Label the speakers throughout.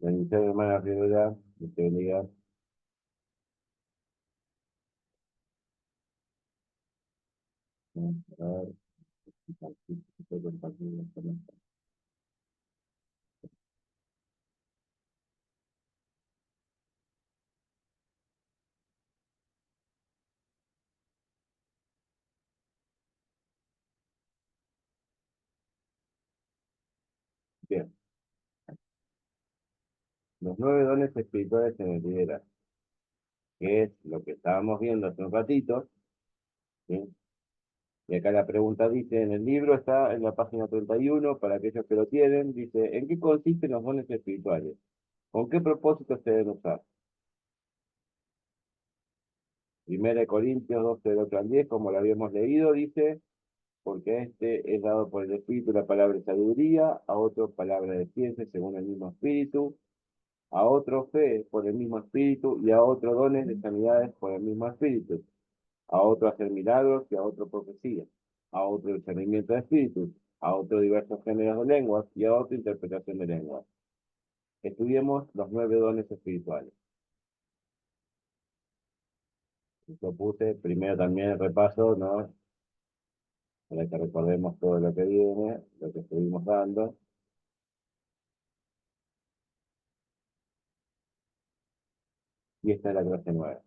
Speaker 1: Bendición, hermana Fibra, que te bendiga. A ver, compartir. Bien, los 9 dones espirituales en el liderazgo, que es lo que estábamos viendo hace un ratito, ¿sí? Y acá la pregunta dice, en el libro está en la página 31, para aquellos que lo tienen, dice, ¿en qué consisten los dones espirituales? ¿Con qué propósito se deben usar? Primera de Corintios 12, del 8 al 10, como lo habíamos leído, dice, porque este es dado por el Espíritu la palabra de sabiduría, a otro palabra de ciencia según el mismo Espíritu, a otro fe por el mismo Espíritu, y a otro dones de sanidades por el mismo Espíritu, a otro hacer milagros y a otro profecía, a otro discernimiento de espíritus, a otro diversos géneros de lenguas y a otro interpretación de lenguas. Estudiemos los 9 dones espirituales. Lo puse primero también el repaso, ¿no? Para que recordemos todo lo que viene, lo que estuvimos dando. Y esta es la clase 9.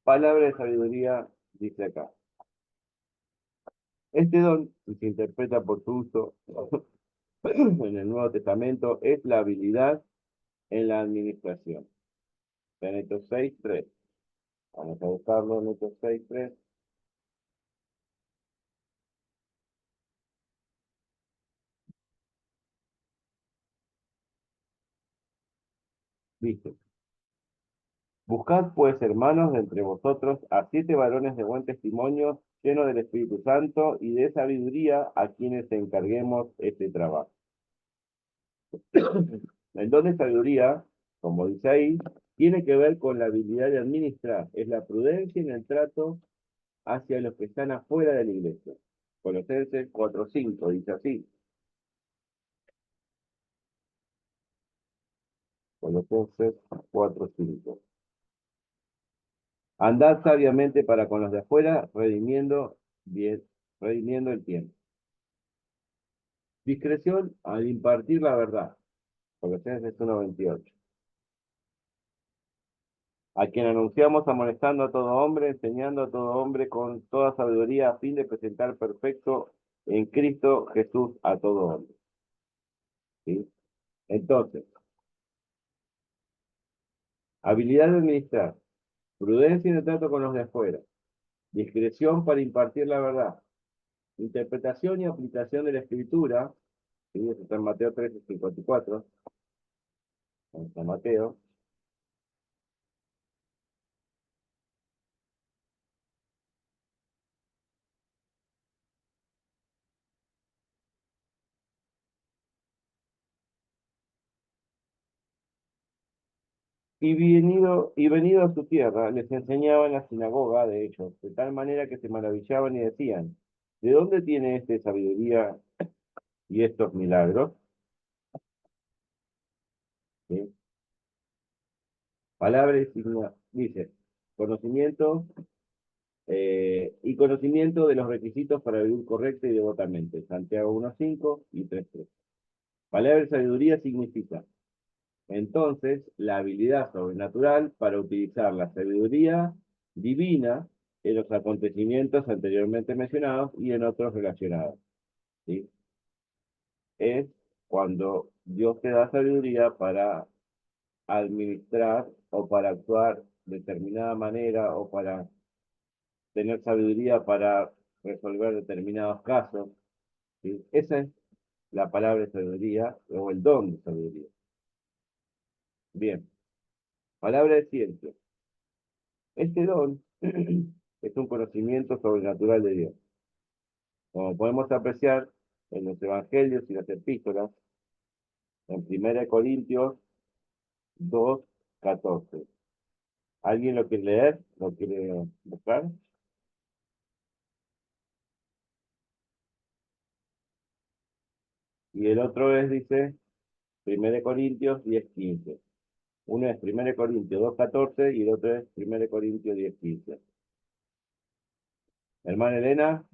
Speaker 1: Palabra de sabiduría, dice acá. Este don, si se interpreta por su uso en el Nuevo Testamento, es la habilidad en la administración. En Hechos 6:3. Vamos a buscarlo en Hechos 6:3. Dice, buscad pues, hermanos, de entre vosotros a 7 varones de buen testimonio, llenos del Espíritu Santo y de sabiduría, a quienes encarguemos este trabajo. El don de sabiduría, como dice ahí, tiene que ver con la habilidad de administrar, es la prudencia en el trato hacia los que están afuera de la iglesia. Colosenses 4:5 dice así. Colosenses 4:5. Andad sabiamente para con los de afuera, bien, redimiendo el tiempo. Discreción al impartir la verdad. Colosenses 1:28. A quien anunciamos amonestando a todo hombre, enseñando a todo hombre con toda sabiduría a fin de presentar perfecto en Cristo Jesús a todo hombre. ¿Sí? Entonces, habilidad de administrar, prudencia en el trato con los de afuera, discreción para impartir la verdad, interpretación y aplicación de la escritura, ¿sí? Eso está en Mateo 13:54, en San Mateo, y venido a su tierra, les enseñaba en la sinagoga de ellos, de tal manera que se maravillaban y decían, ¿de dónde tiene este sabiduría y estos milagros? ¿Sí? Palabra y signo, dice, conocimiento y conocimiento de los requisitos para vivir correcta y devotamente. Santiago 1:5 y 3:3. Palabra y sabiduría significa, entonces, la habilidad sobrenatural para utilizar la sabiduría divina en los acontecimientos anteriormente mencionados y en otros relacionados. ¿Sí? Es cuando Dios te da sabiduría para administrar o para actuar de determinada manera o para tener sabiduría para resolver determinados casos. ¿Sí? Esa es la palabra de sabiduría o el don de sabiduría. Bien, palabra de ciencia. Este don es un conocimiento sobrenatural de Dios. Como podemos apreciar en los evangelios y las epístolas, en 1 Corintios 2:14. ¿Alguien lo quiere leer? ¿Lo quiere buscar? Y el otro es, dice, 1 Corintios 10:15. Uno es 1 Corintios 2:14 y el otro es 1 Corintios 10:15. Hermana Elena,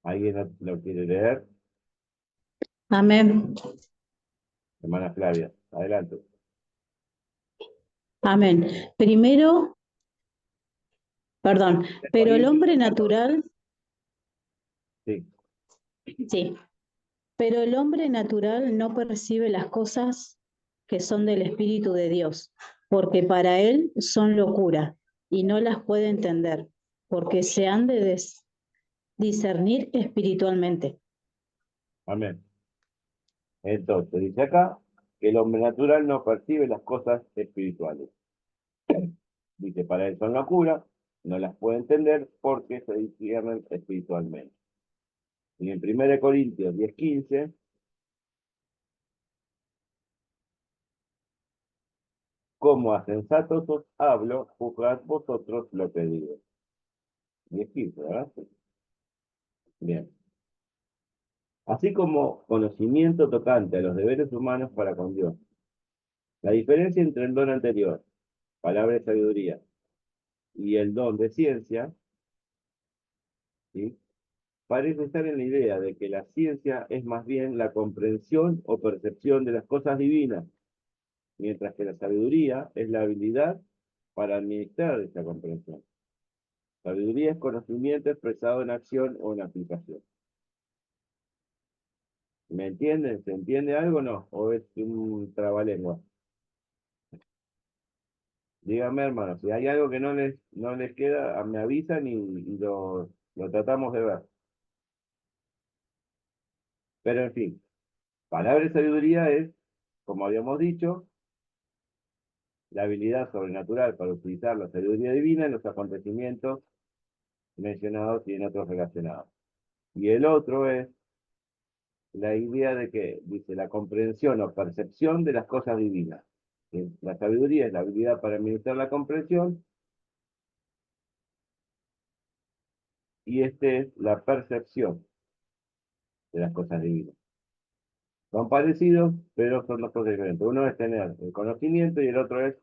Speaker 1: ¿alguien lo quiere leer?
Speaker 2: Amén.
Speaker 1: Hermana Flavia, adelante.
Speaker 2: Amén. Primero, perdón, pero el
Speaker 1: Corintios
Speaker 2: hombre
Speaker 1: 2:14.
Speaker 2: natural,
Speaker 1: Sí,
Speaker 2: sí, pero el hombre natural no percibe las cosas que son del Espíritu de Dios, porque para él son locura y no las puede entender, porque se han de discernir espiritualmente.
Speaker 1: amén. Entonces, dice acá que el hombre natural no percibe las cosas espirituales. Dice, para él son locura, no las puede entender porque se disciernen espiritualmente. Y en 1 Corintios 10:15, como a sensatos os hablo, juzgad vosotros lo que digo. 10:15, ¿verdad? Sí. Bien. Así como conocimiento tocante a los deberes humanos para con Dios. La diferencia entre el don anterior, palabra de sabiduría, y el don de ciencia, ¿sí? Parece estar en la idea de que la ciencia es más bien la comprensión o percepción de las cosas divinas, mientras que la sabiduría es la habilidad para administrar esa comprensión. Sabiduría es conocimiento expresado en acción o en aplicación. ¿Me entienden? ¿Se entiende algo o no? ¿O es un trabalengua? Díganme, hermano, si hay algo que no les queda, me avisan y lo tratamos de ver. Pero en fin, palabra de sabiduría es, como habíamos dicho, la habilidad sobrenatural para utilizar la sabiduría divina en los acontecimientos mencionados y en otros relacionados. Y el otro es la idea de que, dice, la comprensión o percepción de las cosas divinas. La sabiduría es la habilidad para administrar la comprensión y este es la percepción de las cosas divinas. Son parecidos, pero son dos cosas diferentes. Uno es tener el conocimiento y el otro es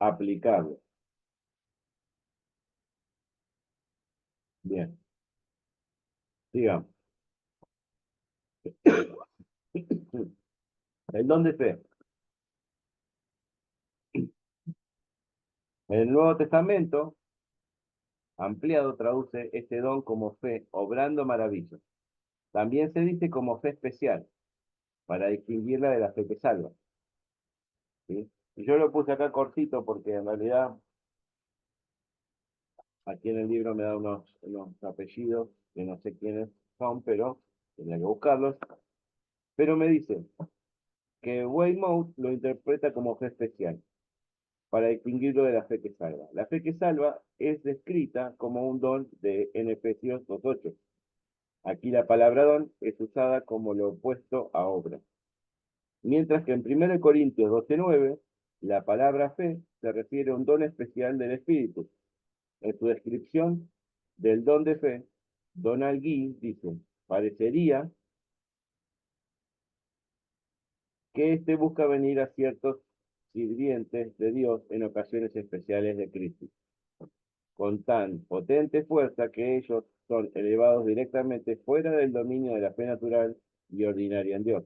Speaker 1: aplicarlo. Bien, digamos. El don de fe. En el Nuevo Testamento, ampliado, traduce este don como fe, obrando maravillas. También se dice como fe especial, para distinguirla de la fe que salva. ¿Sí? Y yo lo puse acá cortito porque en realidad aquí en el libro me da unos apellidos que no sé quiénes son, pero tendría que buscarlos. Pero me dice que Weymouth lo interpreta como fe especial, para distinguirlo de la fe que salva. La fe que salva es descrita como un don en Efesios 2:8. Aquí la palabra don es usada como lo opuesto a obra. Mientras que en 1 Corintios 12:9, la palabra fe se refiere a un don especial del Espíritu. En su descripción del don de fe, Donald Gee dice, parecería que éste busca venir a ciertos sirvientes de Dios en ocasiones especiales de crisis, con tan potente fuerza que ellos son elevados directamente fuera del dominio de la fe natural y ordinaria en Dios,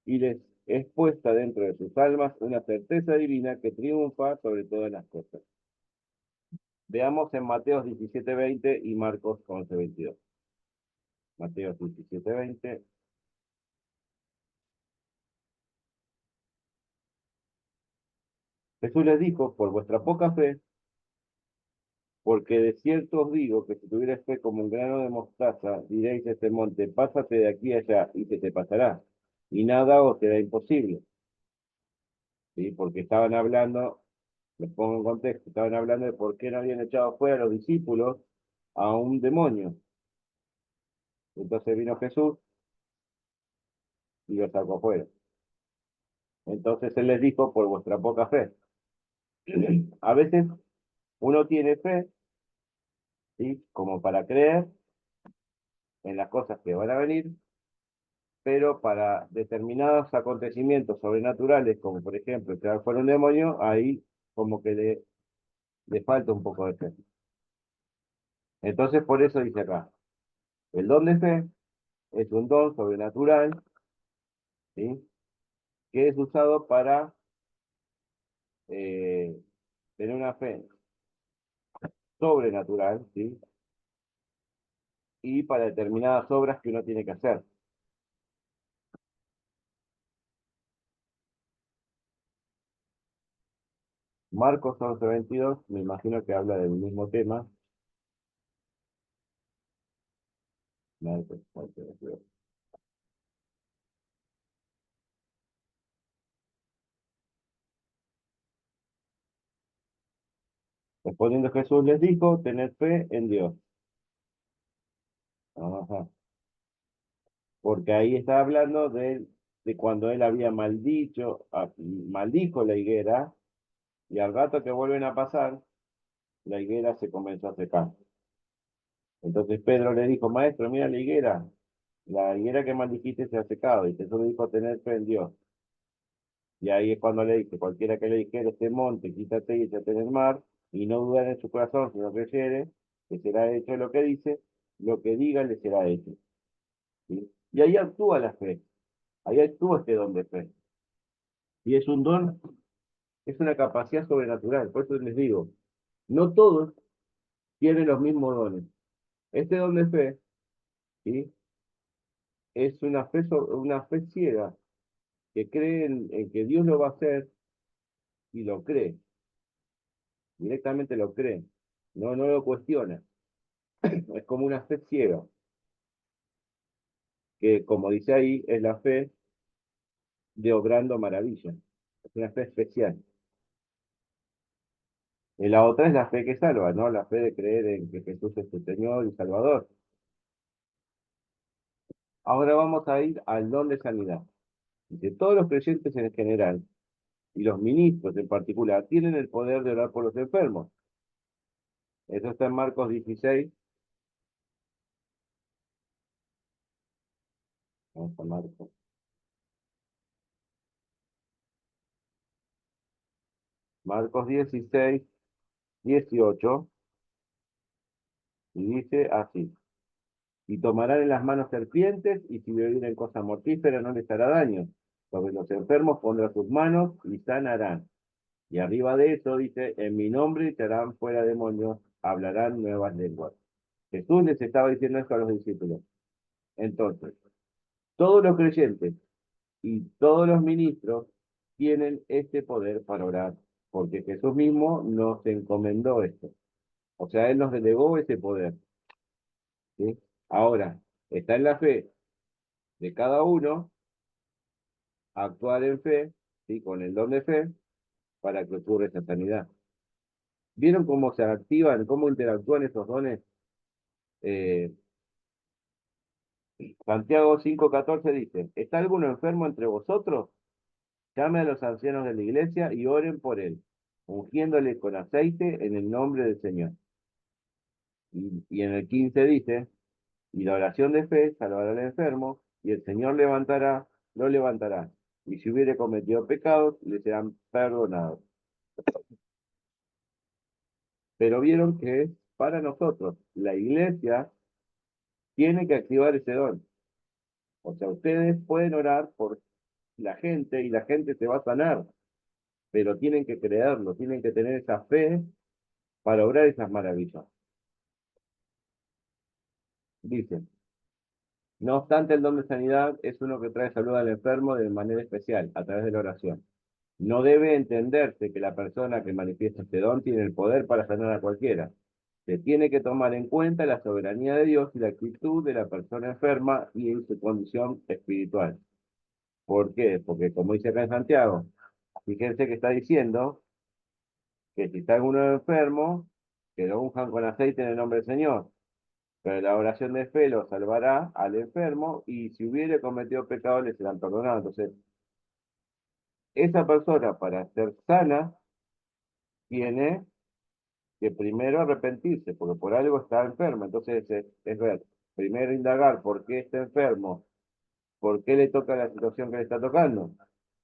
Speaker 1: y les es puesta dentro de sus almas una certeza divina que triunfa sobre todas las cosas. Veamos en Mateo 17:20 y Marcos 11:22. Mateo 17:20. Jesús les dijo, por vuestra poca fe, porque de cierto os digo que si tuvierais fe como un grano de mostaza, diréis a este monte, pásate de aquí a allá, y se te pasará, y nada os será imposible. ¿Sí? Porque estaban hablando, les pongo en contexto, estaban hablando de por qué no habían echado fuera a los discípulos a un demonio. Entonces vino Jesús y lo sacó fuera. Entonces él les dijo, por vuestra poca fe. A veces uno tiene fe ¿sí? Como para creer en las cosas que van a venir, pero para determinados acontecimientos sobrenaturales, como por ejemplo echar fuera un demonio, ahí como que le falta un poco de fe. Entonces, por eso dice acá, el don de fe es un don sobrenatural, ¿sí? Que es usado para eh, tener una fe sobrenatural, ¿sí? Y para determinadas obras que uno tiene que hacer. Marcos 11:22, me imagino que habla del mismo tema. Marcos 11:22. Respondiendo Jesús les dijo, tened fe en Dios. Ajá. Porque ahí está hablando de cuando él había maldijo la higuera, y al rato que vuelven a pasar, la higuera se comenzó a secar. Entonces Pedro le dijo, maestro, mira la higuera que maldijiste se ha secado, y Jesús le dijo, tener fe en Dios. Y ahí es cuando le dice, cualquiera que le dijere este monte, quítate y échate en el mar, y no dudar en su corazón, sino creyere, que será hecho lo que dice, lo que diga le será hecho. ¿Sí? Y ahí actúa la fe, ahí actúa este don de fe. Y es un don, es una capacidad sobrenatural. Por eso les digo, no todos tienen los mismos dones. Este don de fe, ¿sí? Es una fe ciega, que cree en que Dios lo va a hacer y lo cree, directamente lo cree, no lo cuestiona. Es como una fe ciega, que como dice ahí, es la fe de obrando maravillas. Es una fe especial. Y la otra es la fe que salva, ¿no? La fe de creer en que Jesús es tu Señor y Salvador. Ahora vamos a ir al don de sanidad. Dice, todos los creyentes en general y los ministros en particular tienen el poder de orar por los enfermos. Eso está en Marcos 16. Vamos a Marcos. Marcos 16:18, y dice así. Y tomarán en las manos serpientes, y si bebieren cosa mortífera no les hará daño. Sobre los enfermos pondrán sus manos y sanarán. Y arriba de eso dice, en mi nombre echarán fuera demonios, hablarán nuevas lenguas. Jesús les estaba diciendo esto a los discípulos. Entonces, todos los creyentes y todos los ministros tienen este poder para orar, porque Jesús mismo nos encomendó esto. O sea, Él nos delegó ese poder, ¿sí? Ahora, está en la fe de cada uno actuar en fe, ¿sí? Con el don de fe, para que ocurra esa sanidad. ¿Vieron cómo se activan, cómo interactúan esos dones? Eh, Santiago 5:14 dice, ¿está alguno enfermo entre vosotros? Llame a los ancianos de la iglesia y oren por él, ungiéndole con aceite en el nombre del Señor. Y en el 15 dice, y la oración de fe salvará al enfermo, y el Señor lo levantará. Y si hubiere cometido pecados, le serán perdonados. Pero vieron que es para nosotros. La iglesia tiene que activar ese don. O sea, ustedes pueden orar por la gente y la gente se va a sanar, pero tienen que creerlo, tienen que tener esa fe para obrar esas maravillas. Dice, no obstante, el don de sanidad es uno que trae salud al enfermo de manera especial, a través de la oración. No debe entenderse que la persona que manifiesta este don tiene el poder para sanar a cualquiera. Se tiene que tomar en cuenta la soberanía de Dios y la actitud de la persona enferma y en su condición espiritual. ¿Por qué? Porque como dice acá en Santiago, fíjense que está diciendo que si está uno enfermo, que lo unjan con aceite en el nombre del Señor. Pero la oración de fe lo salvará al enfermo, y si hubiere cometido pecado le serán perdonados. Entonces, esa persona para ser sana tiene que primero arrepentirse, porque por algo está enfermo. Entonces es ver, primero indagar por qué está enfermo, por qué le toca la situación que le está tocando.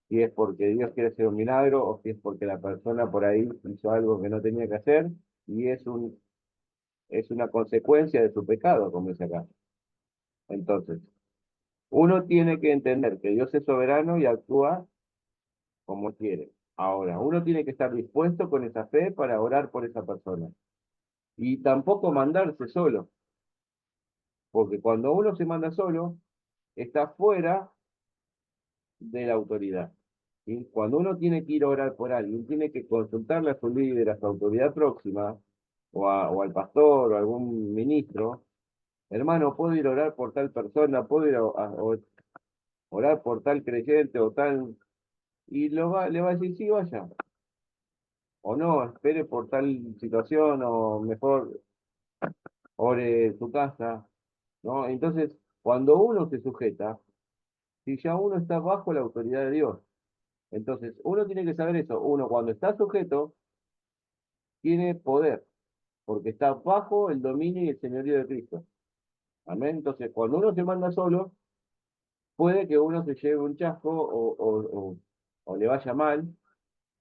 Speaker 1: Si es porque Dios quiere hacer un milagro o si es porque la persona por ahí hizo algo que no tenía que hacer y es una consecuencia de su pecado, como dice acá. Entonces, uno tiene que entender que Dios es soberano y actúa como quiere. Ahora, uno tiene que estar dispuesto con esa fe para orar por esa persona. Y tampoco mandarse solo, porque cuando uno se manda solo, está fuera de la autoridad. ¿Sí? Cuando uno tiene que ir a orar por alguien, tiene que consultarle a su líder, a su autoridad próxima, o al pastor, o a algún ministro. Hermano, ¿puedo ir a orar por tal persona? ¿Puedo ir a orar por tal creyente o tal? Y le va a decir, sí, vaya. O no, espere por tal situación, o mejor ore en su casa, ¿no? Entonces, cuando uno se sujeta, si ya uno está bajo la autoridad de Dios, entonces uno tiene que saber eso. Uno, cuando está sujeto, tiene poder, porque está bajo el dominio y el señorío de Cristo. Amén. Entonces, cuando uno se manda solo, puede que uno se lleve un chasco o le vaya mal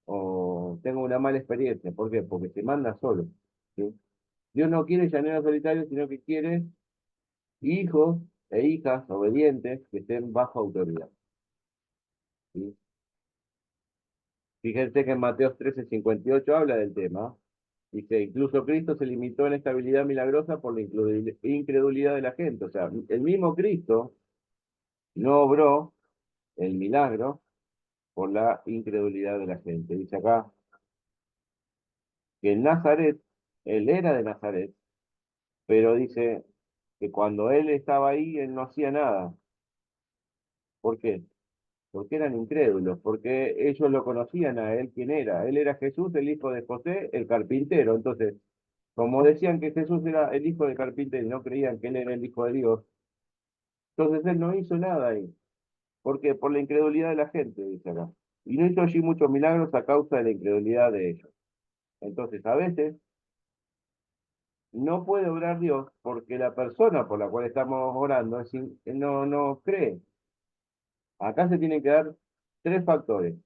Speaker 1: o tenga una mala experiencia. ¿Por qué? Porque se manda solo. ¿Sí? Dios no quiere llaneros solitarios, sino que quiere hijos e hijas obedientes que estén bajo autoridad. ¿Sí? Fíjense que en Mateo 13:58 habla del tema. Dice, incluso Cristo se limitó en esta habilidad milagrosa por la incredulidad de la gente. O sea, el mismo Cristo no obró el milagro por la incredulidad de la gente. Dice acá que en Nazaret, él era de Nazaret, pero dice que cuando él estaba ahí, él no hacía nada. ¿Por qué? Porque eran incrédulos, porque ellos lo conocían a él quién era. Él era Jesús, el hijo de José, el carpintero. Entonces, como decían que Jesús era el hijo del carpintero y no creían que él era el hijo de Dios, entonces él no hizo nada ahí. ¿Por qué? Por la incredulidad de la gente, dice acá. Y no hizo allí muchos milagros a causa de la incredulidad de ellos. Entonces, a veces no puede obrar Dios porque la persona por la cual estamos orando no cree. Acá se tienen que dar tres factores.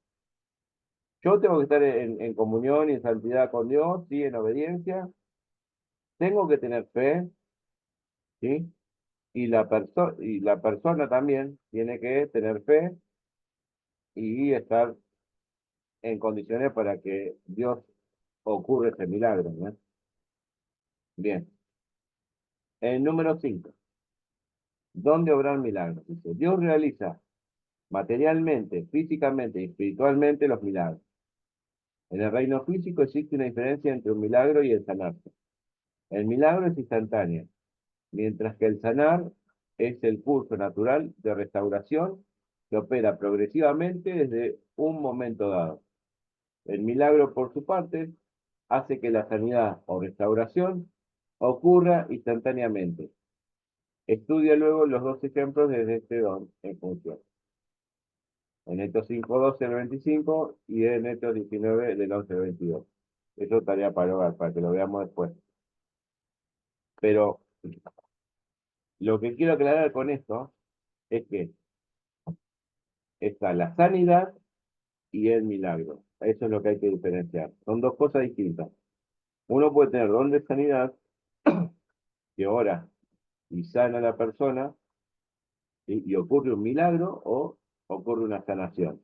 Speaker 1: Yo tengo que estar en comunión y en santidad con Dios, sí, en obediencia. Tengo que tener fe, ¿sí? Y la persona también tiene que tener fe y estar en condiciones para que Dios ocurra ese milagro, ¿no? Bien. El número 5. ¿Dónde obrar milagros? Dice, Dios realiza materialmente, físicamente y espiritualmente los milagros. En el reino físico existe una diferencia entre un milagro y el sanarse. El milagro es instantáneo, mientras que el sanar es el curso natural de restauración que opera progresivamente desde un momento dado. El milagro, por su parte, hace que la sanidad o restauración ocurra instantáneamente. Estudia luego los dos ejemplos desde este don en función. En Hechos 5:12 al 25 y en Hechos 19 del 11 al 22. Eso estaría para hogar, para que lo veamos después. Pero lo que quiero aclarar con esto es que está la sanidad y el milagro. Eso es lo que hay que diferenciar. Son dos cosas distintas. Uno puede tener don de sanidad, que ora y sana a la persona, ¿sí? Y ocurre un milagro o ocurre una sanación.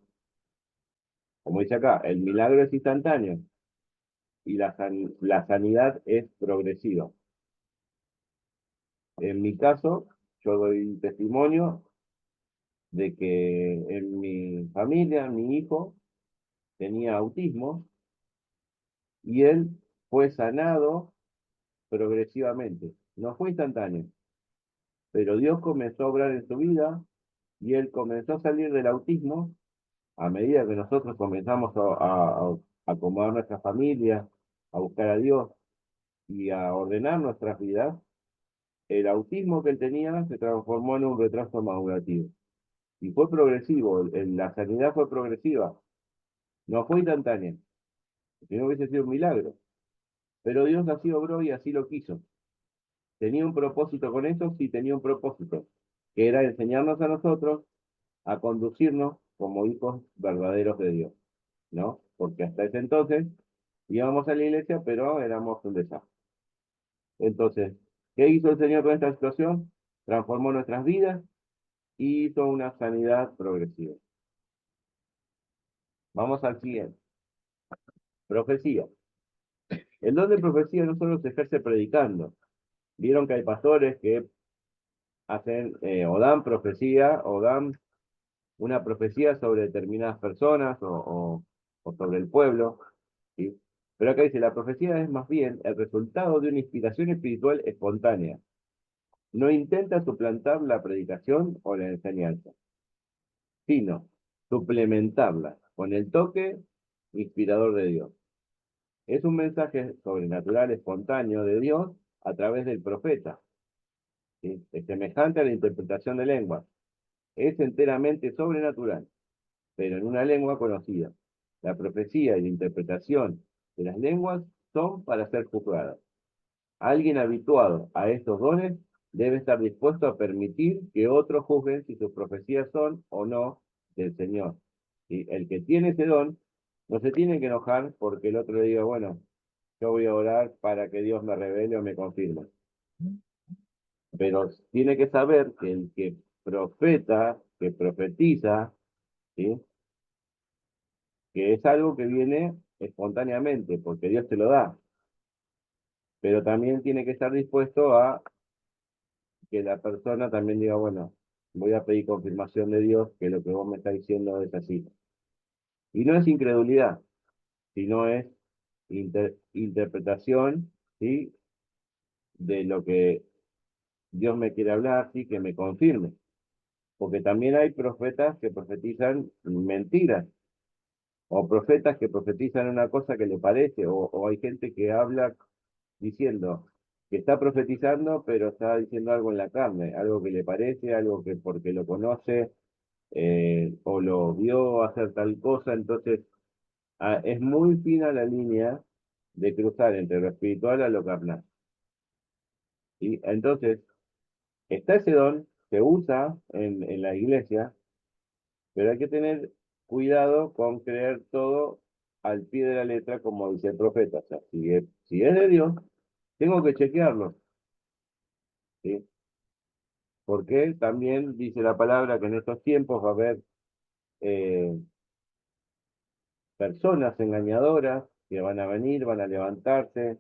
Speaker 1: Como dice acá, el milagro es instantáneo y la sanidad es progresiva. En mi caso, yo doy testimonio de que en mi familia, mi hijo tenía autismo y él fue sanado progresivamente. No fue instantáneo, pero Dios comenzó a obrar en su vida y él comenzó a salir del autismo a medida que nosotros comenzamos a acomodar nuestra familia, a buscar a Dios y a ordenar nuestras vidas. El autismo que él tenía se transformó en un retraso madurativo. Y fue progresivo, la sanidad fue progresiva, no fue instantánea, si no hubiese sido un milagro. Pero Dios así obró y así lo quiso. ¿Tenía un propósito con eso? Sí, tenía un propósito, que era enseñarnos a nosotros a conducirnos como hijos verdaderos de Dios, ¿no? Porque hasta ese entonces íbamos a la iglesia, pero éramos un desastre. Entonces, ¿qué hizo el Señor con esta situación? Transformó nuestras vidas y hizo una sanidad progresiva. Vamos al siguiente. Profecía. El don de profecía no solo se ejerce predicando. Vieron que hay pastores que hacen o dan profecía o dan una profecía sobre determinadas personas o sobre el pueblo, ¿sí? Pero acá dice, la profecía es más bien el resultado de una inspiración espiritual espontánea. No intenta suplantar la predicación o la enseñanza, sino suplementarla con el toque inspirador de Dios. Es un mensaje sobrenatural, espontáneo de Dios a través del profeta, ¿sí? Es semejante a la interpretación de lenguas. Es enteramente sobrenatural, pero en una lengua conocida. La profecía y la interpretación de las lenguas son para ser juzgadas. Alguien habituado a estos dones debe estar dispuesto a permitir que otros juzguen si sus profecías son o no del Señor. Y el que tiene ese don no se tiene que enojar porque el otro le diga, bueno, yo voy a orar para que Dios me revele o me confirme. Pero tiene que saber que el que profeta, que profetiza, ¿sí? Que es algo que viene espontáneamente, porque Dios te lo da, pero también tiene que estar dispuesto a que la persona también diga, bueno, voy a pedir confirmación de Dios que lo que vos me estás diciendo es así. Y no es incredulidad, sino es interpretación, ¿sí? De lo que Dios me quiere hablar, ¿sí? Que me confirme. Porque también hay profetas que profetizan mentiras, o profetas que profetizan una cosa que le parece, o hay gente que habla diciendo que está profetizando, pero está diciendo algo en la carne, algo que le parece, algo que porque lo conoce o lo vio hacer tal cosa, entonces es muy fina la línea de cruzar entre lo espiritual a lo carnal. ¿Sí? Entonces, está ese don, se usa en la iglesia, pero hay que tener cuidado con creer todo al pie de la letra, como dice el profeta. O sea, si es de Dios, tengo que chequearlo. ¿Sí? Porque también dice la palabra que en estos tiempos va a haber eh, personas engañadoras que van a venir, van a levantarse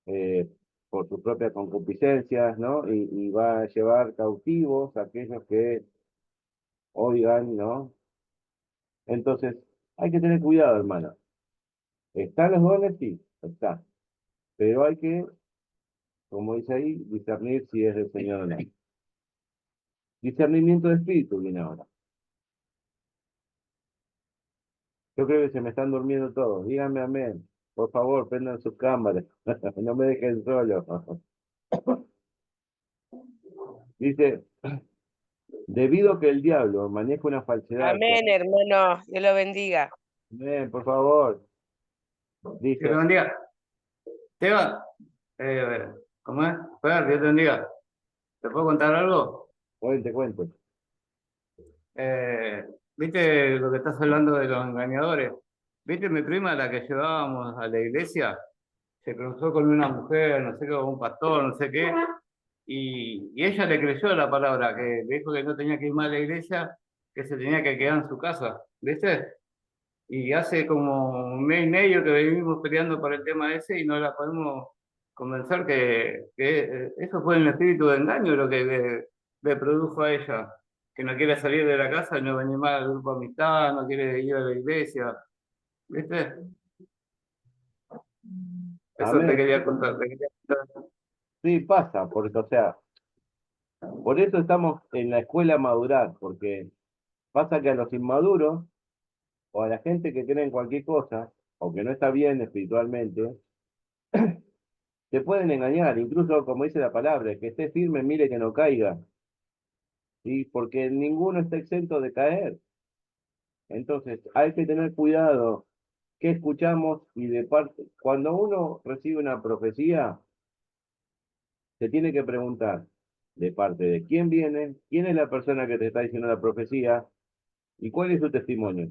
Speaker 1: eh, por sus propias concupiscencias, ¿no? Y va a llevar cautivos a aquellos que oigan, ¿no? Entonces, hay que tener cuidado, hermano. ¿Están los dones? Sí, está. Pero hay que, como dice ahí, discernir si es del Señor o no. Discernimiento de espíritu viene ahora. Yo creo que se me están durmiendo todos. Díganme amén. Por favor, prendan sus cámaras. No me dejen solo. Dice, debido a que el diablo maneja una falsedad.
Speaker 3: Amén, hermano. Dios lo bendiga.
Speaker 1: Amén, por favor.
Speaker 4: Dios te
Speaker 1: Dice,
Speaker 4: bendiga. Esteban, ¿cómo es? Fer, Dios te bendiga. ¿Te puedo contar algo?
Speaker 1: cuente, cuente.
Speaker 4: Eh, ¿Viste lo que estás hablando de los engañadores? ¿Viste mi prima, la que llevábamos a la iglesia? Se cruzó con una mujer, no sé qué, con un pastor, no sé qué, y ella le creyó la palabra, que le dijo que no tenía que ir más a la iglesia, que se tenía que quedar en su casa, ¿viste? Y hace como un mes y medio que venimos peleando por el tema ese y no la podemos convencer que eso fue el espíritu de engaño lo que le produjo a ella, que no quiere salir de la casa, no venir más al grupo de amistad, no quiere ir a la iglesia, ¿viste? Eso te
Speaker 1: Amén.
Speaker 4: quería contar, te quería contar.
Speaker 1: Sí, pasa, porque, o sea, por eso estamos en la escuela madurar, porque pasa que a los inmaduros o a la gente que cree en cualquier cosa, o que no está bien espiritualmente, te pueden engañar, incluso como dice la palabra, que esté firme, mire que no caiga, ¿sí? Porque ninguno está exento de caer. Entonces, hay que tener cuidado ¿Qué escuchamos? Y de parte, cuando uno recibe una profecía, se tiene que preguntar de parte de quién viene, quién es la persona que te está diciendo la profecía y cuál es su testimonio.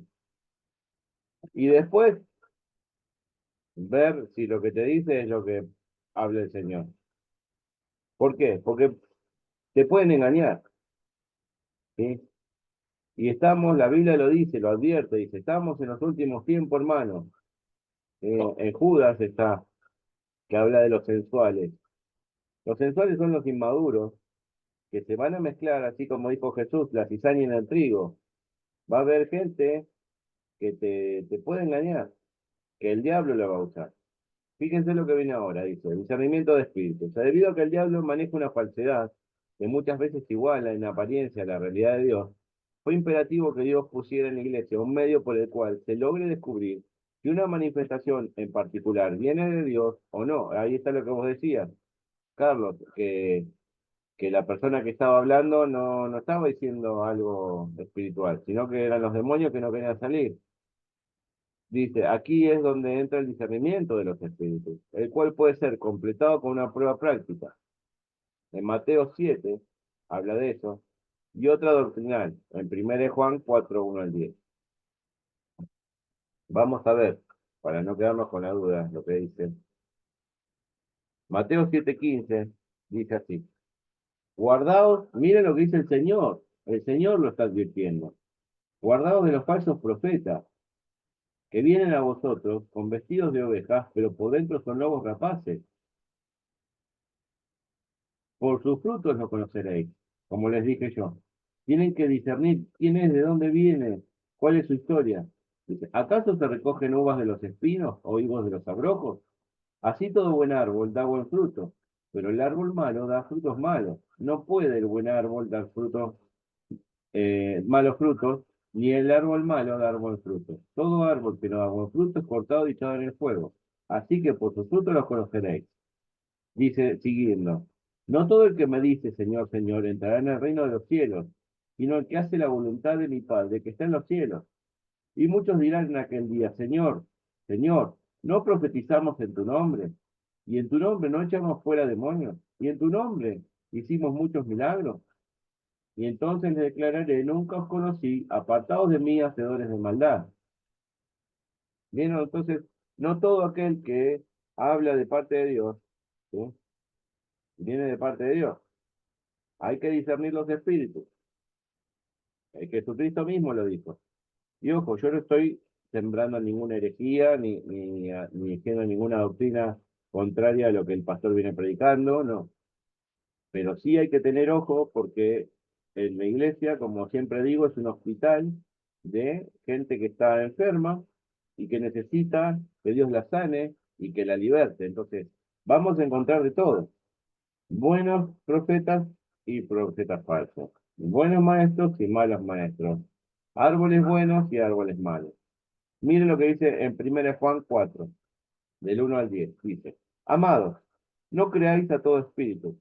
Speaker 1: Y después ver si lo que te dice es lo que habla el Señor. ¿Por qué? Porque te pueden engañar, ¿sí? Y estamos, la Biblia lo dice, lo advierte, dice, estamos en los últimos tiempos, hermano. En Judas está, que habla de los sensuales. Los sensuales son los inmaduros, que se van a mezclar, así como dijo Jesús, la cizaña en el trigo. Va a haber gente que te puede engañar, que el diablo lo va a usar. Fíjense lo que viene ahora, dice, discernimiento de espíritus. O sea, debido a que el diablo maneja una falsedad que muchas veces iguala en apariencia a la realidad de Dios, fue imperativo que Dios pusiera en la iglesia un medio por el cual se logre descubrir si una manifestación en particular viene de Dios o no. Ahí está lo que vos decías, Carlos, que la persona que estaba hablando no estaba diciendo algo espiritual, sino que eran los demonios que no querían salir. Dice, aquí es donde entra el discernimiento de los espíritus, el cual puede ser completado con una prueba práctica. En Mateo 7 habla de eso, y otra doctrinal, en 1 Juan 4, 1 al 10. Vamos a ver, para no quedarnos con la duda, lo que dice. Mateo 7:15 dice así, guardaos, miren lo que dice el Señor lo está advirtiendo, guardaos de los falsos profetas, que vienen a vosotros con vestidos de ovejas, pero por dentro son lobos rapaces. Por sus frutos lo conoceréis, como les dije yo. Tienen que discernir quién es, de dónde viene, cuál es su historia. Dice, ¿acaso se recogen uvas de los espinos o higos de los abrojos? Así todo buen árbol da buen fruto, pero el árbol malo da frutos malos. No puede el buen árbol dar frutos, malos frutos, ni el árbol malo dar buen fruto. Todo árbol que no da buen fruto es cortado y echado en el fuego. Así que por sus frutos los conoceréis. Dice, siguiendo, no todo el que me dice, Señor, Señor, entrará en el reino de los cielos, sino el que hace la voluntad de mi Padre, que está en los cielos. Y muchos dirán en aquel día, Señor, Señor, ¿no profetizamos en tu nombre? Y en tu nombre no echamos fuera demonios, y en tu nombre hicimos muchos milagros. Y entonces les declararé, nunca os conocí, apartados de mí, hacedores de maldad. Bien, entonces, no todo aquel que habla de parte de Dios, ¿sí? Viene de parte de Dios. Hay que discernir los espíritus. Jesucristo mismo lo dijo. Y ojo, yo no estoy sembrando ninguna herejía, ni diciendo ninguna doctrina contraria a lo que el pastor viene predicando, no. Pero sí hay que tener ojo porque en la iglesia, como siempre digo, es un hospital de gente que está enferma y que necesita que Dios la sane y que la liberte. Entonces, vamos a encontrar de todo. Buenos profetas y profetas falsos. Buenos maestros y malos maestros. Árboles buenos y árboles malos. Miren lo que dice en 1 Juan 4, del 1 al 10. Dice, amados, no creáis a todo espíritu,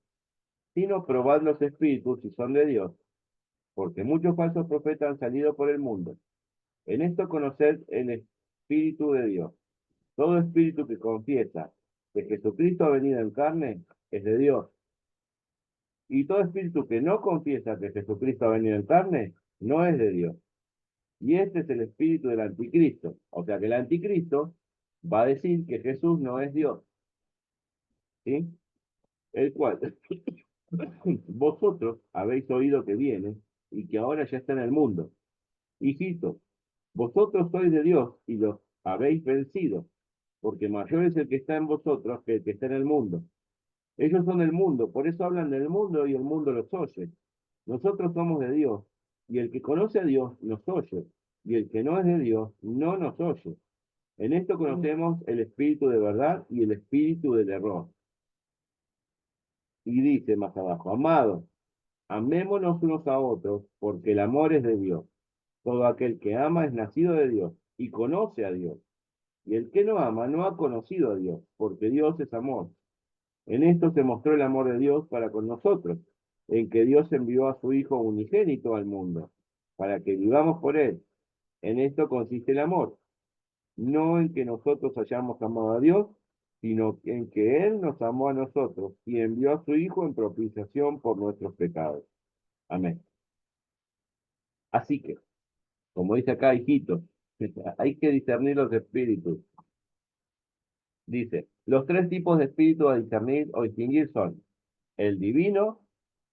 Speaker 1: sino probad los espíritus si son de Dios, porque muchos falsos profetas han salido por el mundo. En esto conoced el Espíritu de Dios. Todo espíritu que confiesa que Jesucristo ha venido en carne es de Dios. Y todo espíritu que no confiesa que Jesucristo ha venido en carne, no es de Dios. Y este es el espíritu del anticristo. O sea que el anticristo va a decir que Jesús no es Dios. ¿Sí? El cual vosotros habéis oído que viene y que ahora ya está en el mundo. Hijitos, vosotros sois de Dios y los habéis vencido, porque mayor es el que está en vosotros que el que está en el mundo. Ellos son el mundo, por eso hablan del mundo y el mundo los oye. Nosotros somos de Dios, y el que conoce a Dios nos oye, y el que no es de Dios no nos oye. En esto conocemos el espíritu de verdad y el espíritu del error. Y dice más abajo, amados, amémonos unos a otros, porque el amor es de Dios. Todo aquel que ama es nacido de Dios y conoce a Dios. Y el que no ama no ha conocido a Dios, porque Dios es amor. En esto se mostró el amor de Dios para con nosotros, en que Dios envió a su Hijo unigénito al mundo, para que vivamos por él. En esto consiste el amor, no en que nosotros hayamos amado a Dios, sino en que Él nos amó a nosotros y envió a su Hijo en propiciación por nuestros pecados. Amén. Así que, como dice acá, hijitos, hay que discernir los espíritus. Dice, los tres tipos de espíritus a discernir o distinguir son el divino,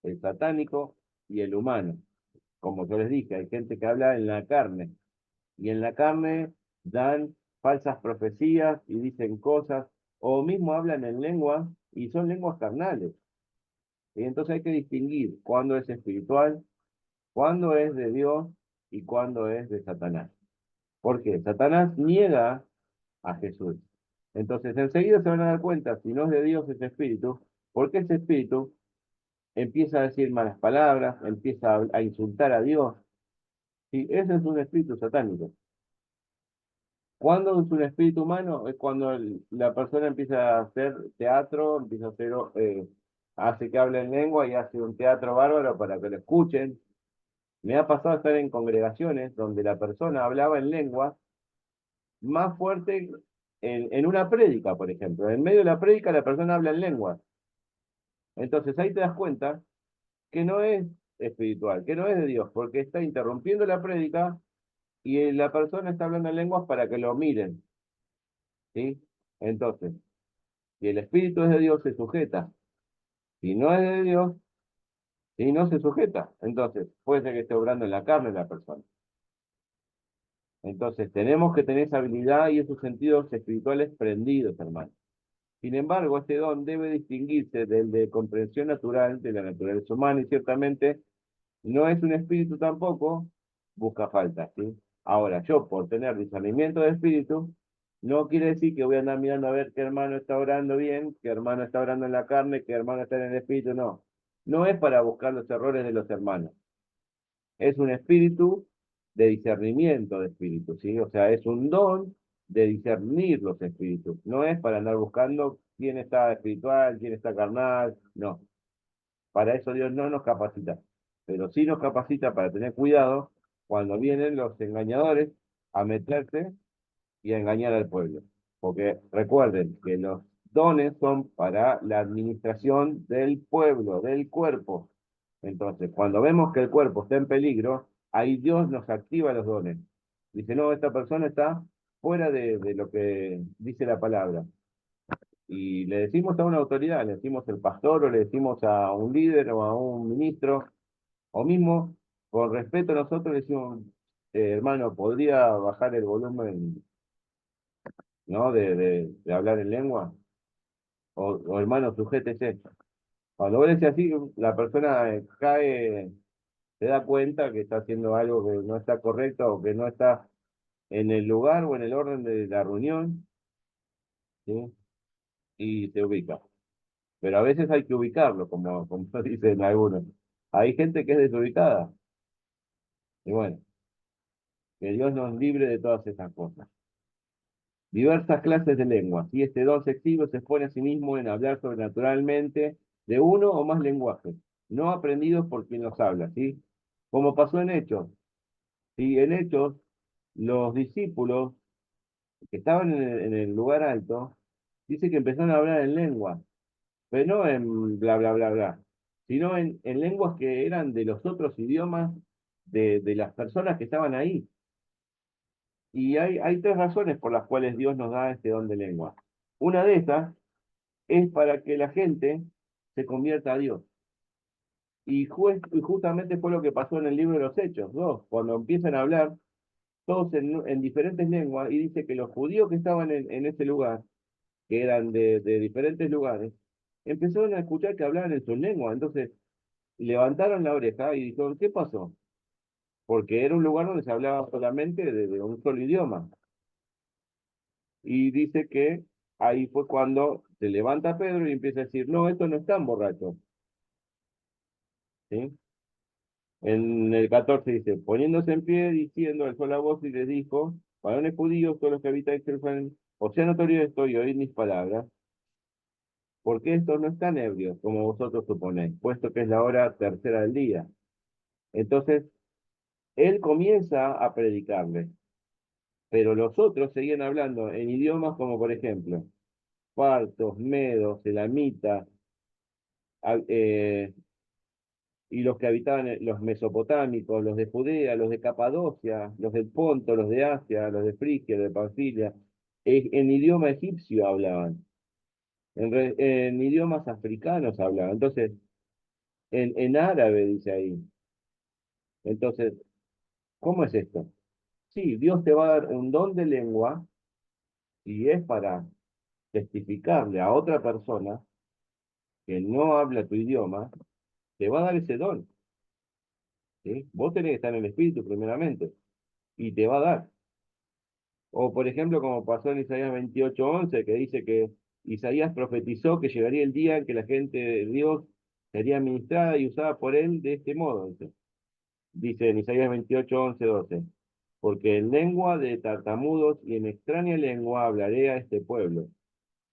Speaker 1: el satánico y el humano. Como yo les dije, hay gente que habla en la carne, y en la carne dan falsas profecías y dicen cosas, o mismo hablan en lenguas y son lenguas carnales. Y entonces hay que distinguir cuándo es espiritual, cuándo es de Dios y cuándo es de Satanás. Porque Satanás niega a Jesús. Entonces enseguida se van a dar cuenta si no es de Dios ese espíritu, porque ese espíritu empieza a decir malas palabras, empieza a insultar a Dios. Y ese es un espíritu satánico. ¿Cuándo es un espíritu humano? Es cuando la persona empieza a hacer teatro, empieza a hacer, hace que hable en lengua y hace un teatro bárbaro para que lo escuchen. Me ha pasado estar en congregaciones donde la persona hablaba en lengua más fuerte en una prédica, por ejemplo. En medio de la prédica la persona habla en lengua. Entonces ahí te das cuenta que no es espiritual, que no es de Dios, porque está interrumpiendo la prédica y la persona está hablando en lenguas para que lo miren, ¿sí? Entonces, si el espíritu es de Dios, se sujeta. Si no es de Dios, si no se sujeta. Entonces, puede ser que esté obrando en la carne la persona. Entonces, tenemos que tener esa habilidad y esos sentidos espirituales prendidos, hermano. Sin embargo, este don debe distinguirse del de comprensión natural de la naturaleza humana y ciertamente no es un espíritu tampoco, busca falta, ¿sí? Ahora, yo por tener discernimiento de espíritu, no quiere decir que voy a andar mirando a ver qué hermano está orando bien, qué hermano está orando en la carne, qué hermano está en el espíritu, no. No es para buscar los errores de los hermanos. Es un espíritu de discernimiento de espíritus, ¿sí? O sea, es un don de discernir los espíritus. No es para andar buscando quién está espiritual, quién está carnal, no. Para eso Dios no nos capacita, pero sí nos capacita para tener cuidado cuando vienen los engañadores a meterse y a engañar al pueblo. Porque recuerden que los dones son para la administración del pueblo, del cuerpo. Entonces, cuando vemos que el cuerpo está en peligro, ahí Dios nos activa los dones. Dice, no, esta persona está fuera de lo que dice la palabra. Y le decimos a una autoridad, le decimos al pastor o le decimos a un líder o a un ministro, o mismo, con respeto a nosotros, le decimos, hermano, ¿podría bajar el volumen, ¿no? de hablar en lengua? O hermano, sujétese. Cuando vos le decís así, la persona cae, se da cuenta que está haciendo algo que no está correcto o que no está en el lugar o en el orden de la reunión, ¿sí? Y se ubica. Pero a veces hay que ubicarlo, como dicen algunos. Hay gente que es desubicada. Y bueno, que Dios nos libre de todas esas cosas. Diversas clases de lenguas. Y este don sextivo se expone a sí mismo en hablar sobrenaturalmente de uno o más lenguajes, no aprendidos por quien los habla, ¿sí? Como pasó en Hechos. ¿Sí? En Hechos, los discípulos que estaban en el lugar alto, dice que empezaron a hablar en lengua, pero no en bla, bla, bla, bla, sino en lenguas que eran de los otros idiomas de las personas que estaban ahí. Y hay tres razones por las cuales Dios nos da este don de lengua. Una de esas es para que la gente se convierta a Dios. Y justamente fue lo que pasó en el libro de los Hechos, ¿no? Cuando empiezan a hablar todos en diferentes lenguas, y dice que los judíos que estaban en ese lugar, que eran de diferentes lugares, empezaron a escuchar que hablaban en sus lenguas. Entonces levantaron la oreja y dijeron, ¿qué pasó? Porque era un lugar donde se hablaba solamente de un solo idioma. Y dice que ahí fue cuando se levanta Pedro y empieza a decir, no, estos no están borrachos, ¿sí? En el 14 dice, poniéndose en pie, diciendo, alzó la voz y les dijo, varones judíos, todos los que habitan en Jerusalén, os sea notorio esto y oíd mis palabras, porque estos no están ebrios, como vosotros suponéis, puesto que es la hora tercera del día. Entonces, él comienza a predicarle. Pero los otros seguían hablando en idiomas como, por ejemplo, partos, medos, elamitas, a- eh, y los que habitaban, los mesopotámicos, los de Judea, los de Capadocia, los del Ponto, los de Asia, los de Frigia, de Panfilia, en idioma egipcio hablaban, en idiomas africanos hablaban, entonces, en árabe dice ahí. Entonces, ¿cómo es esto? Sí, Dios te va a dar un don de lengua y es para testificarle a otra persona que no habla tu idioma, te va a dar ese don, ¿sí? Vos tenés que estar en el espíritu primeramente y te va a dar. O por ejemplo, como pasó en Isaías 28:11, que dice que Isaías profetizó que llegaría el día en que la gente de Dios sería ministrada y usada por él de este modo. Dice en Isaías 28:11-12, porque en lengua de tartamudos y en extraña lengua hablaré a este pueblo,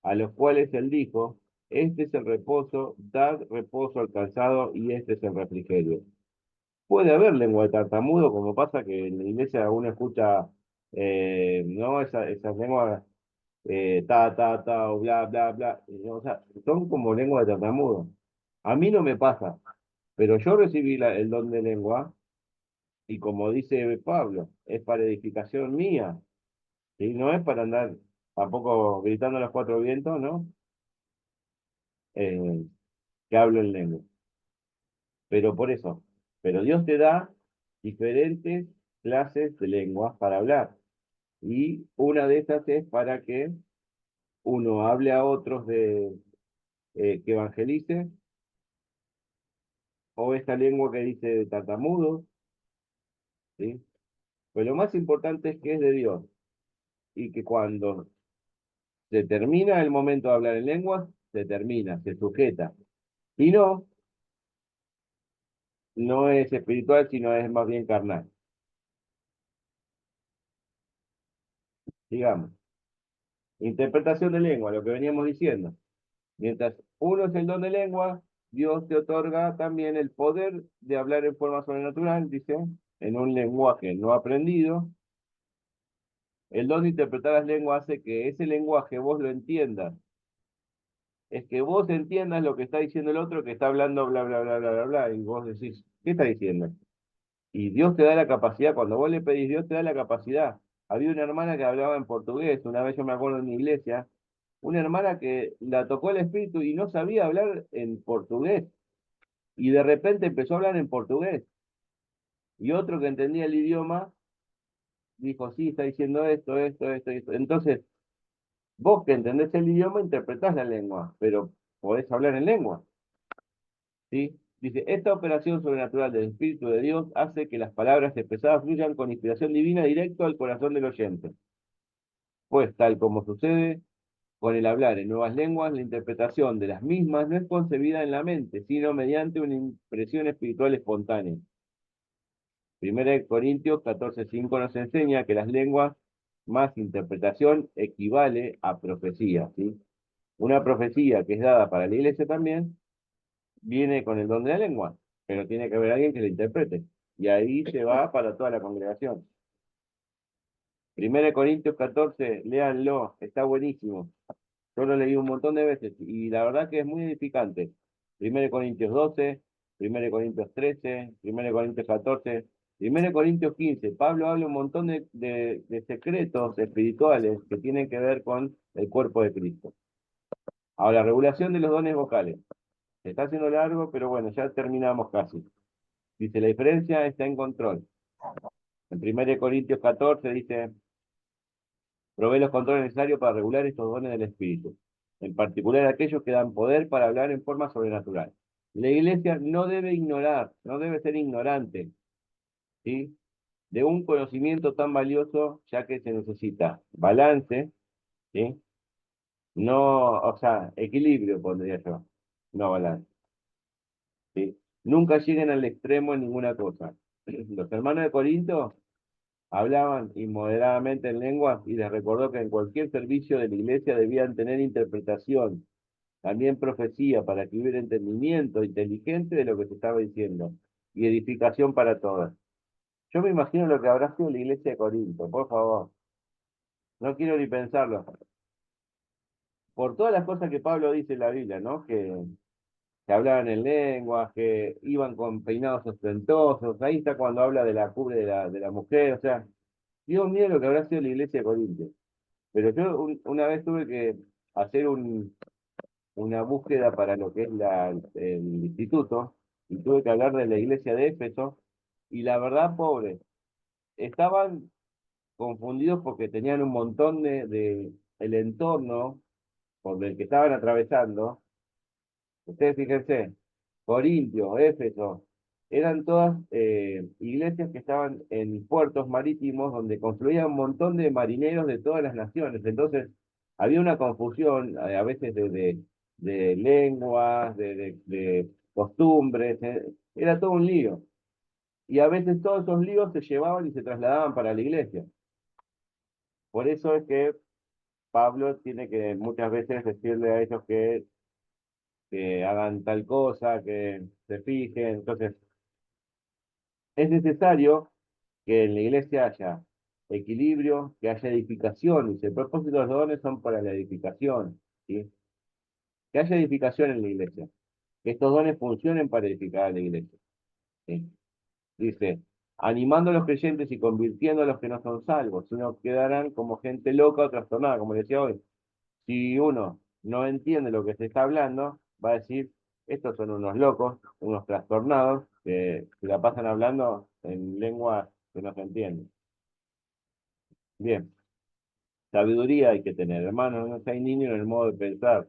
Speaker 1: a los cuales él dijo, este es el reposo, dad reposo al cansado y este es el refrigerio. Puede haber lengua de tartamudo, como pasa que en la iglesia uno escucha, ¿no? Esas lenguas, ta, o bla, bla, bla. O sea, son como lengua de tartamudo. A mí no me pasa, pero yo recibí el don de lengua y como dice Pablo, es para edificación mía, ¿sí? No es para andar tampoco gritando a los cuatro vientos, ¿no? Eh, que hablo en lengua. Pero por eso, pero Dios te da diferentes clases de lenguas para hablar. Y una de esas es para que uno hable a otros que evangelice, o esta lengua que dice de tartamudos, ¿sí? Pues lo más importante es que es de Dios y que cuando se termina el momento de hablar en lenguas, se termina, se sujeta. Y no, no es espiritual, sino es más bien carnal. Digamos, interpretación de lengua, lo que veníamos diciendo. Mientras uno es el don de lengua, Dios te otorga también el poder de hablar en forma sobrenatural, dice, en un lenguaje no aprendido. El don de interpretar las lenguas hace que ese lenguaje vos lo entiendas. Es que vos entiendas lo que está diciendo el otro que está hablando bla, bla, bla, bla, bla, bla, y vos decís, ¿qué está diciendo? Y Dios te da la capacidad, cuando vos le pedís, Dios te da la capacidad. Había una hermana que hablaba en portugués, una vez yo me acuerdo en mi iglesia, una hermana que la tocó el espíritu y no sabía hablar en portugués. Y de repente empezó a hablar en portugués. Y otro que entendía el idioma dijo, sí, está diciendo esto, esto, esto, esto. Entonces, vos que entendés el idioma, interpretás la lengua, pero podés hablar en lengua, ¿sí? Dice, esta operación sobrenatural del Espíritu de Dios hace que las palabras expresadas fluyan con inspiración divina directo al corazón del oyente. Pues, tal como sucede con el hablar en nuevas lenguas, la interpretación de las mismas no es concebida en la mente, sino mediante una impresión espiritual espontánea. Primera de Corintios 14:5 nos enseña que las lenguas más interpretación equivale a profecía, ¿sí? Una profecía que es dada para la iglesia también viene con el don de la lengua, pero tiene que haber alguien que la interprete. Y ahí se va para toda la congregación. Primera de Corintios 14, léanlo, está buenísimo. Yo lo leí un montón de veces y la verdad que es muy edificante. Primera de Corintios 12, Primera de Corintios 13, Primera de Corintios 14, Primera de Corintios 15. Pablo habla un montón de secretos espirituales que tienen que ver con el cuerpo de Cristo. Ahora, regulación de los dones vocales. Se está haciendo largo, pero bueno, ya terminamos casi. Dice, la diferencia está en control. En Primera de Corintios 14 dice, provee los controles necesarios para regular estos dones del Espíritu, en particular aquellos que dan poder para hablar en forma sobrenatural. La iglesia no debe ignorar, no debe ser ignorante, ¿sí? De un conocimiento tan valioso, ya que se necesita balance, ¿sí? No, o sea, equilibrio pondría yo, no balance, ¿sí? Nunca lleguen al extremo en ninguna cosa. Los hermanos de Corinto hablaban inmoderadamente en lenguas y les recordó que en cualquier servicio de la iglesia debían tener interpretación, también profecía, para que hubiera entendimiento inteligente de lo que se estaba diciendo y edificación para todas. Yo me imagino lo que habrá sido la iglesia de Corinto, por favor. No quiero ni pensarlo. Por todas las cosas que Pablo dice en la Biblia, ¿no? Que hablaban en lenguas, que iban con peinados ostentosos. Ahí está cuando habla de la cubre de la mujer. O sea, Dios mío lo que habrá sido la iglesia de Corintios. Pero yo una vez tuve que hacer una búsqueda para lo que es el instituto y tuve que hablar de la iglesia de Éfeso y la verdad, pobre, estaban confundidos porque tenían un montón de el entorno por el que estaban atravesando. Ustedes fíjense, Corintio, Éfeso, eran todas iglesias que estaban en puertos marítimos donde confluían un montón de marineros de todas las naciones. Entonces, había una confusión a veces de lenguas, de costumbres, era todo un lío. Y a veces todos esos líos se llevaban y se trasladaban para la iglesia. Por eso es que Pablo tiene que muchas veces decirle a ellos que hagan tal cosa, que se fijen. Entonces, es necesario que en la iglesia haya equilibrio, que haya edificación. Y si el propósito de los dones son para la edificación, ¿sí? Que haya edificación en la iglesia, que estos dones funcionen para edificar a la iglesia, ¿sí? Dice, animando a los creyentes y convirtiendo a los que no son salvos, sino quedarán como gente loca o trastornada, como decía hoy. Si uno no entiende lo que se está hablando, va a decir, estos son unos locos, unos trastornados, que se la pasan hablando en lengua que no se entiende. Bien, sabiduría hay que tener, hermanos, no sean niños en el modo de pensar.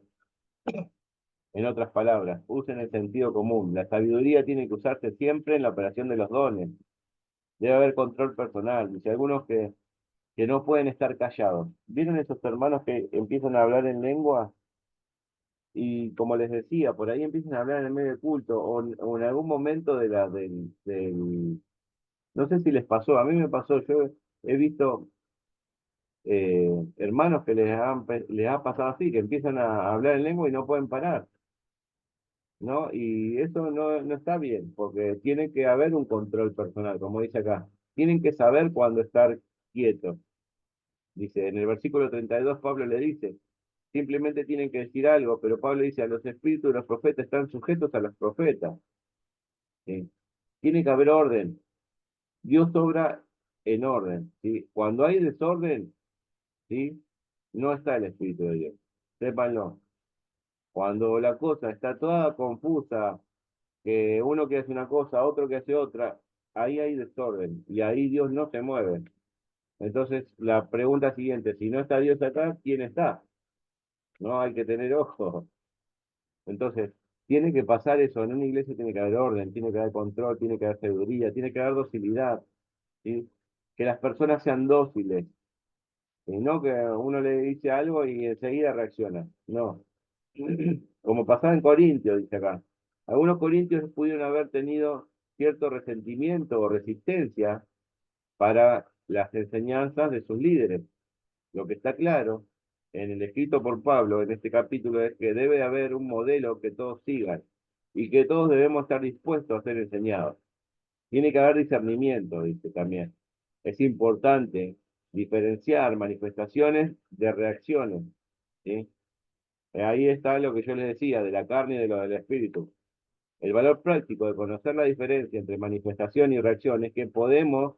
Speaker 1: En otras palabras, usen el sentido común. La sabiduría tiene que usarse siempre en la operación de los dones. Debe haber control personal. Dice algunos que no pueden estar callados. ¿Vieron esos hermanos que empiezan a hablar en lengua? Y como les decía, por ahí empiezan a hablar en el medio del culto o en algún momento no sé si les pasó, a mí me pasó, yo he visto hermanos que les ha pasado así, que empiezan a hablar en lengua y no pueden parar, ¿no? Y eso no está bien, porque tiene que haber un control personal, como dice acá. Tienen que saber cuándo estar quietos. Dice, en el versículo 32 Pablo le dice, simplemente tienen que decir algo, pero Pablo dice, a los espíritus de los profetas están sujetos a los profetas. ¿Sí? Tiene que haber orden. Dios obra en orden. ¿Sí? Cuando hay desorden, ¿sí? No está el Espíritu de Dios. Sépanlo. Cuando la cosa está toda confusa, que uno que hace una cosa, otro que hace otra, ahí hay desorden y ahí Dios no se mueve. Entonces, la pregunta siguiente, si no está Dios acá, ¿quién está? No hay que tener ojo. Entonces, tiene que pasar eso. En una iglesia tiene que haber orden, tiene que haber control, tiene que haber sabiduría, tiene que haber docilidad, ¿sí? Que las personas sean dóciles, y no que uno le dice algo y enseguida reacciona. No. Como pasaba en Corintios, dice acá. Algunos corintios pudieron haber tenido cierto resentimiento o resistencia para las enseñanzas de sus líderes. Lo que está claro en el escrito por Pablo en este capítulo es que debe haber un modelo que todos sigan y que todos debemos estar dispuestos a ser enseñados. Tiene que haber discernimiento, dice también. Es importante diferenciar manifestaciones de reacciones, ¿sí? Ahí está lo que yo les decía, de la carne y de lo del espíritu. El valor práctico de conocer la diferencia entre manifestación y reacción es que podemos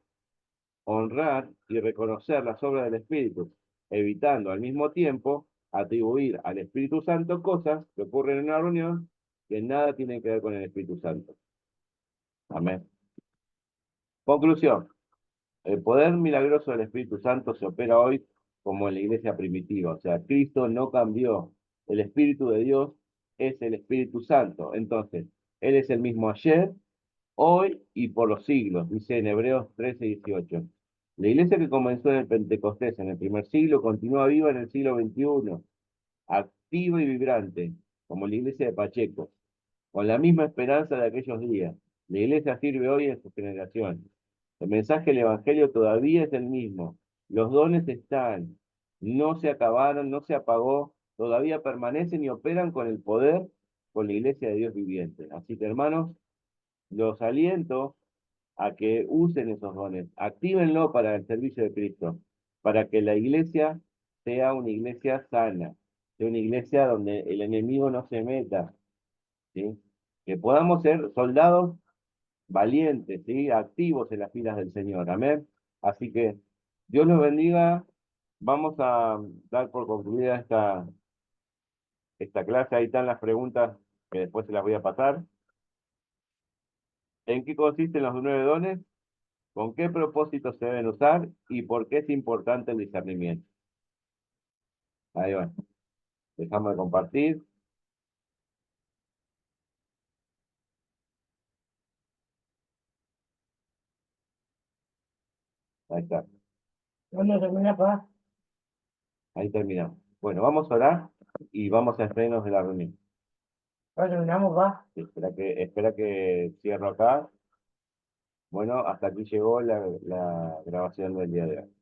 Speaker 1: honrar y reconocer las obras del Espíritu, evitando al mismo tiempo atribuir al Espíritu Santo cosas que ocurren en una reunión que nada tienen que ver con el Espíritu Santo. Amén. Conclusión. El poder milagroso del Espíritu Santo se opera hoy como en la iglesia primitiva. O sea, Cristo no cambió. El Espíritu de Dios es el Espíritu Santo. Entonces, Él es el mismo ayer, hoy y por los siglos, dice en Hebreos 13:18. La iglesia que comenzó en el Pentecostés en el primer siglo continúa viva en el siglo XXI, activa y vibrante, como la iglesia de Pacheco, con la misma esperanza de aquellos días. La iglesia sirve hoy en su generación. El mensaje del Evangelio todavía es el mismo. Los dones están, no se acabaron, no se apagó, todavía permanecen y operan con el poder, con la iglesia de Dios viviente. Así que, hermanos, los aliento a que usen esos dones, actívenlo para el servicio de Cristo. para que la iglesia sea una iglesia sana, sea una iglesia donde el enemigo no se meta, ¿sí? Que podamos ser soldados valientes, ¿sí? Activos en las filas del Señor, amén. Así que Dios los bendiga. Vamos a dar por concluida esta clase. Ahí están las preguntas que después se las voy a pasar. ¿En qué consisten los 9 dones? ¿Con qué propósitos se deben usar? ¿Y por qué es importante el discernimiento? Ahí va. Dejamos de compartir. Ahí está.
Speaker 3: ¿Dónde termina, papá?
Speaker 1: Ahí terminamos. Bueno, vamos a orar y vamos a despedirnos de la reunión.
Speaker 3: ¿Dónde terminamos, papá?
Speaker 1: Espera que cierro acá. Bueno, hasta aquí llegó la grabación del día de hoy.